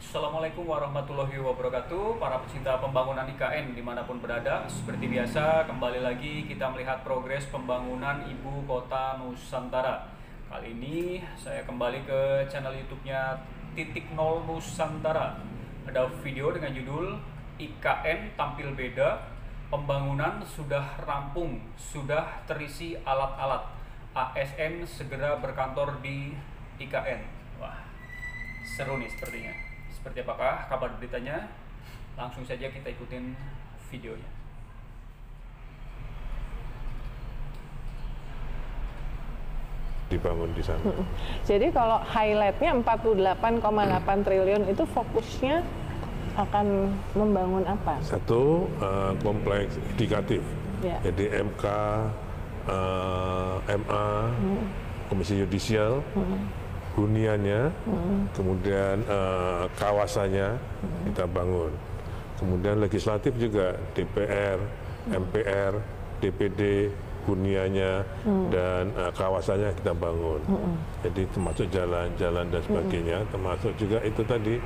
Assalamualaikum warahmatullahi wabarakatuh, para pecinta pembangunan IKN dimanapun berada. Seperti biasa, kembali lagi kita melihat progres pembangunan Ibu Kota Nusantara. Kali ini saya kembali ke channel YouTube-nya Titik Nol Nusantara. Ada video dengan judul IKN tampil beda, pembangunan sudah rampung, sudah terisi alat-alat. ASN segera berkantor di IKN. Wah, seru nih sepertinya. Seperti apakah kabar beritanya? Langsung saja kita ikutin videonya. Dibangun di sana. Jadi kalau highlightnya 48,8 triliun itu fokusnya akan membangun apa? Satu, kompleks yudikatif. Ya. Jadi MK, MA, Komisi Yudisial, huniannya, kemudian kawasannya kita bangun. Kemudian legislatif juga, DPR, MPR, DPD, huniannya, dan kawasannya kita bangun. Jadi termasuk jalan-jalan dan sebagainya, termasuk juga itu tadi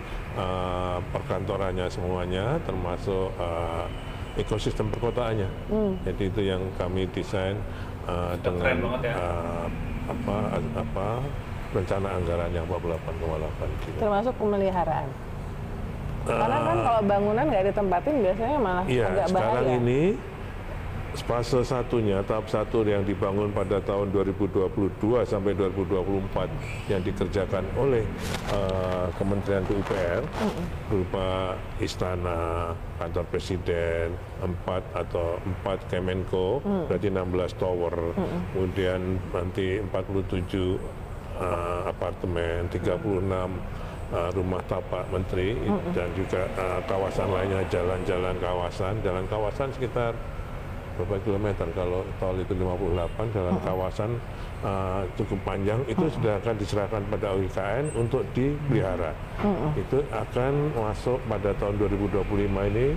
perkantorannya semuanya, termasuk ekosistem perkotaannya. Jadi itu yang kami desain dengan rencana anggaran yang 48,8 juta. Termasuk pemeliharaan. Karena kan kalau bangunan nggak ditempatin biasanya malah agak bahaya. Sekarang ini fase satunya, tahap satu yang dibangun pada tahun 2022 sampai 2024 yang dikerjakan oleh Kementerian PUPR berupa istana, kantor presiden, 4 Kemenko, berarti 16 tower, kemudian nanti 47 apartemen, 36 rumah tapak menteri, dan juga kawasan lainnya, jalan kawasan sekitar berapa kilometer, kalau tol itu 58, jalan kawasan cukup panjang, itu sudah akan diserahkan pada IKN untuk dipelihara. Itu akan masuk pada tahun 2025 ini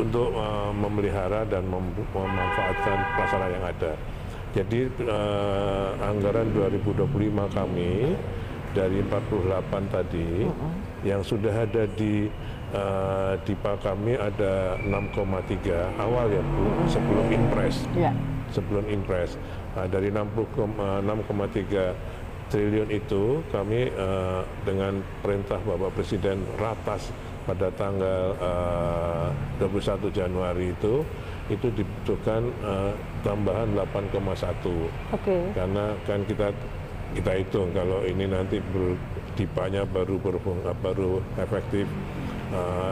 untuk memelihara dan memanfaatkan prasarana yang ada. Jadi anggaran 2025 kami dari 48 tadi yang sudah ada di DIPA kami ada 6,3 awal ya Bu, sebelum impres. Sebelum impres. Dari 6,3 triliun itu kami dengan perintah Bapak Presiden ratas pada tanggal 21 Januari itu dibutuhkan tambahan 8,1. Karena kan kita hitung kalau ini nanti DIPA-nya baru efektif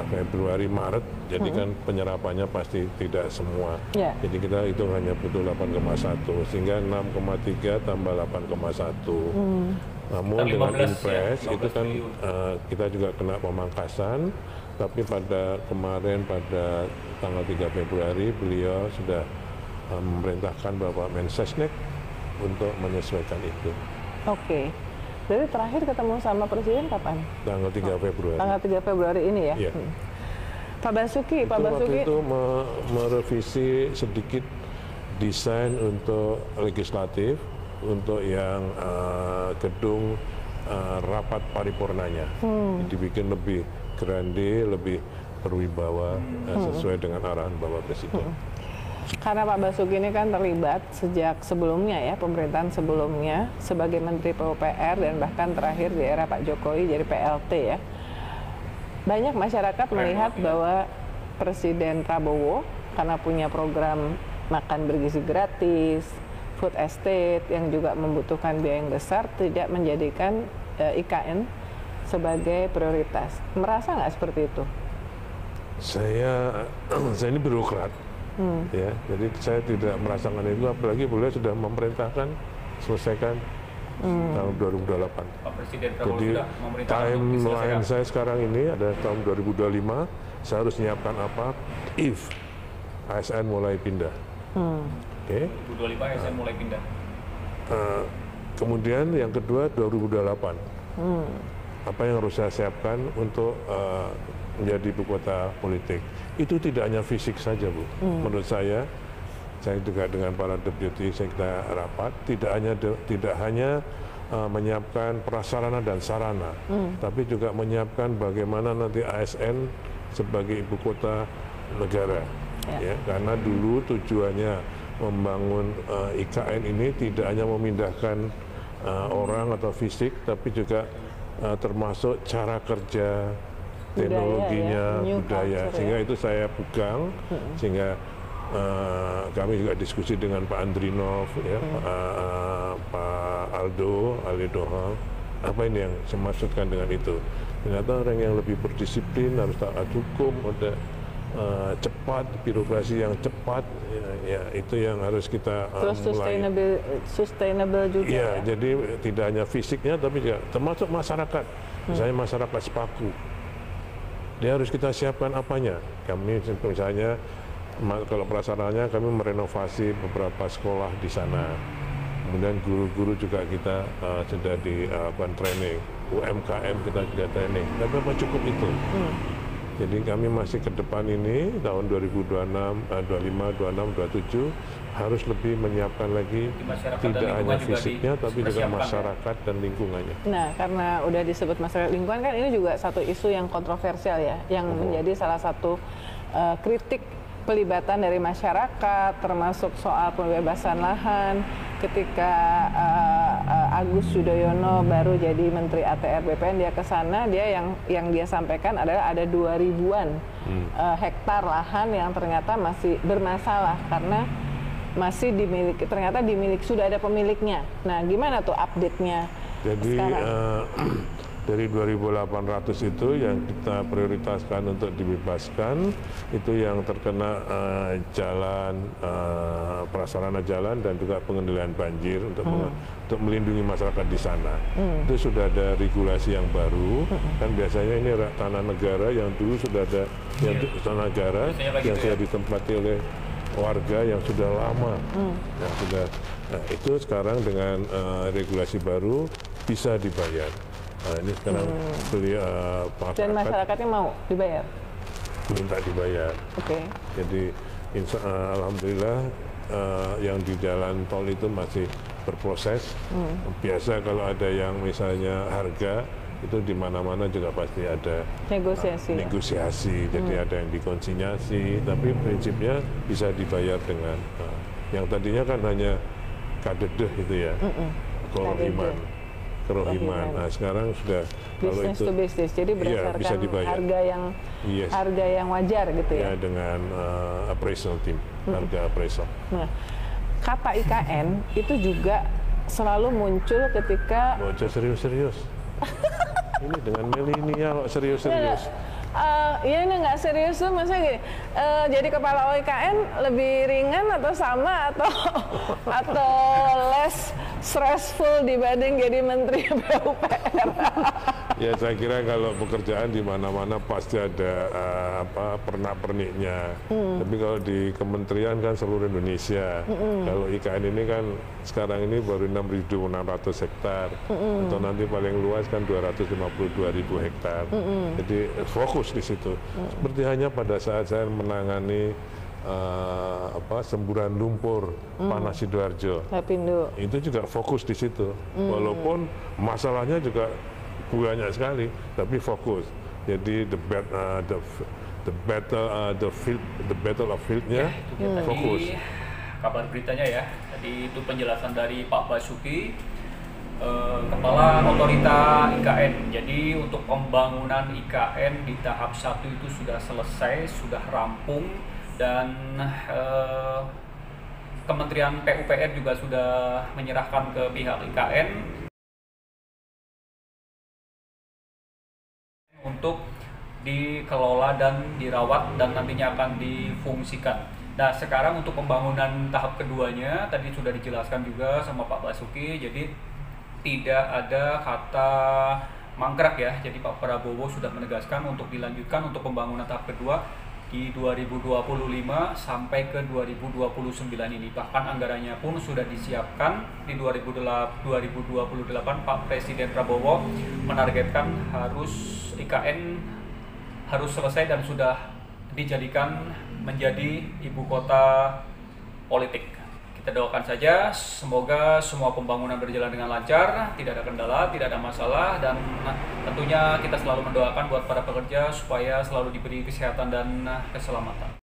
Februari Maret, jadi kan penyerapannya pasti tidak semua. Jadi kita hitung hanya butuh 8,1, sehingga 6,3 tambah 8,1. Namun dengan impres itu kan kita juga kena pemangkasan, tapi pada kemarin pada tanggal 3 Februari beliau sudah memerintahkan Bapak Mensesnek untuk menyesuaikan itu. Jadi terakhir ketemu sama Presiden kapan? Tanggal 3 Februari. Tanggal 3 Februari ini ya? Iya. Pak Basuki. Waktu itu merevisi sedikit desain untuk legislatif, untuk yang gedung rapat paripurnanya. Dibikin lebih grande, lebih berwibawa, sesuai dengan arahan Bapak Presiden. Karena Pak Basuki ini kan terlibat sejak sebelumnya ya, pemerintahan sebelumnya sebagai Menteri PUPR dan bahkan terakhir di era Pak Jokowi jadi PLT ya. Banyak masyarakat melihat bahwa Presiden Prabowo karena punya program makan bergizi gratis, food estate yang juga membutuhkan biaya yang besar, tidak menjadikan IKN sebagai prioritas. Merasa nggak seperti itu? Saya ini birokrat. Ya, jadi saya tidak merasakan itu, apalagi beliau sudah memerintahkan selesaikan tahun 2028. Pak Presiden Prabowo jadi sudah memerintahkan timeline saya sekarang ini ada tahun 2025, saya harus menyiapkan apa if ASN mulai pindah. 2025 ASN mulai pindah. Kemudian yang kedua 2028. Apa yang harus saya siapkan untuk menjadi ibu kota politik? Itu tidak hanya fisik saja, Bu. Menurut saya juga dengan para deputi sekda rapat, tidak hanya menyiapkan prasarana dan sarana, tapi juga menyiapkan bagaimana nanti ASN sebagai ibu kota negara. Ya, karena dulu tujuannya membangun IKN ini tidak hanya memindahkan orang atau fisik, tapi juga termasuk cara kerja, teknologinya, budaya. Sehingga itu saya pegang, sehingga kami juga diskusi dengan Pak Andrinov, ya, Pak Aldo Dohal, apa ini yang saya maksudkan dengan itu. Ternyata orang yang lebih berdisiplin, harus taat hukum, ada cepat, birokrasi yang cepat, ya itu yang harus kita mulai. Sustainable juga. Ya, jadi tidak hanya fisiknya, tapi juga termasuk masyarakat. Misalnya masyarakat Sepaku, dia harus kita siapkan apanya. Kami misalnya kalau prasarananya kami merenovasi beberapa sekolah di sana. Kemudian guru-guru juga kita sudah dilakukan training, UMKM kita juga training. Tapi apa cukup itu? Jadi kami masih ke depan ini tahun 2026, 25, 26, 27 harus lebih menyiapkan lagi tidak hanya fisiknya tapi juga masyarakat dan lingkungannya. Nah, karena udah disebut masyarakat lingkungan kan ini juga satu isu yang kontroversial ya, yang menjadi salah satu kritik pelibatan dari masyarakat, termasuk soal pembebasan lahan. Ketika Agus Yudhoyono baru jadi Menteri ATR BPN, dia ke sana, dia yang dia sampaikan adalah ada 2.000-an hektar lahan yang ternyata masih bermasalah karena masih dimiliki, ternyata sudah ada pemiliknya. Nah, gimana tuh update-nya? Jadi dari 2.800 itu yang kita prioritaskan untuk dibebaskan itu yang terkena jalan, prasarana jalan dan juga pengendalian banjir untuk melindungi masyarakat di sana. Itu sudah ada regulasi yang baru, kan biasanya ini tanah negara yang dulu sudah ada yang tanah negara yang sudah ditempati oleh warga yang sudah lama, yang sudah. Nah, itu sekarang dengan regulasi baru bisa dibayar. Nah, ini sekarang beli dan masyarakatnya mau dibayar? Minta dibayar. Oke. Jadi alhamdulillah yang di jalan tol itu masih berproses. Biasa kalau ada yang misalnya harga itu di mana-mana juga pasti ada negosiasi. Jadi ada yang dikonsinyasi, tapi prinsipnya bisa dibayar dengan yang tadinya kan hanya kadedeh itu ya, kerohiman. Nah, sekarang sudah kalau business itu to business, jadi berdasarkan harga yang wajar gitu ya. Ya, dengan appraisal team, harga appraisal. Nah, kata IKN itu juga selalu muncul ketika serius. Ini dengan milenial serius. Ya ini nggak serius tuh, maksudnya gini, jadi kepala OIKN lebih ringan atau sama atau less stressful dibanding jadi Menteri PUPR? Ya saya kira kalau pekerjaan di mana-mana pasti ada pernak-perniknya. Tapi kalau di kementerian kan seluruh Indonesia. Kalau IKN ini kan sekarang ini baru 6.600 hektar. Atau nanti paling luas kan 252.000 hektar. Jadi fokus di situ. Seperti hanya pada saat saya menangani semburan lumpur panas Sidoarjo. Itu juga fokus di situ. Walaupun masalahnya juga banyak sekali, tapi fokus. Jadi the battle of fieldnya fokus. Kabar beritanya ya. Tadi itu penjelasan dari Pak Basuki, Kepala Otorita IKN. Jadi untuk pembangunan IKN di tahap 1 itu sudah selesai, sudah rampung, dan Kementerian PUPR juga sudah menyerahkan ke pihak IKN untuk dikelola dan dirawat dan nantinya akan difungsikan. Nah, sekarang untuk pembangunan tahap keduanya tadi sudah dijelaskan juga sama Pak Basuki, jadi tidak ada kata mangkrak ya. Jadi Pak Prabowo sudah menegaskan untuk dilanjutkan untuk pembangunan tahap kedua di 2025 sampai ke 2029 ini. Bahkan anggarannya pun sudah disiapkan di 2028. Pak Presiden Prabowo menargetkan IKN harus selesai dan sudah dijadikan menjadi ibu kota politik. Kita doakan saja semoga semua pembangunan berjalan dengan lancar, tidak ada kendala, tidak ada masalah, dan tentunya kita selalu mendoakan buat para pekerja supaya selalu diberi kesehatan dan keselamatan.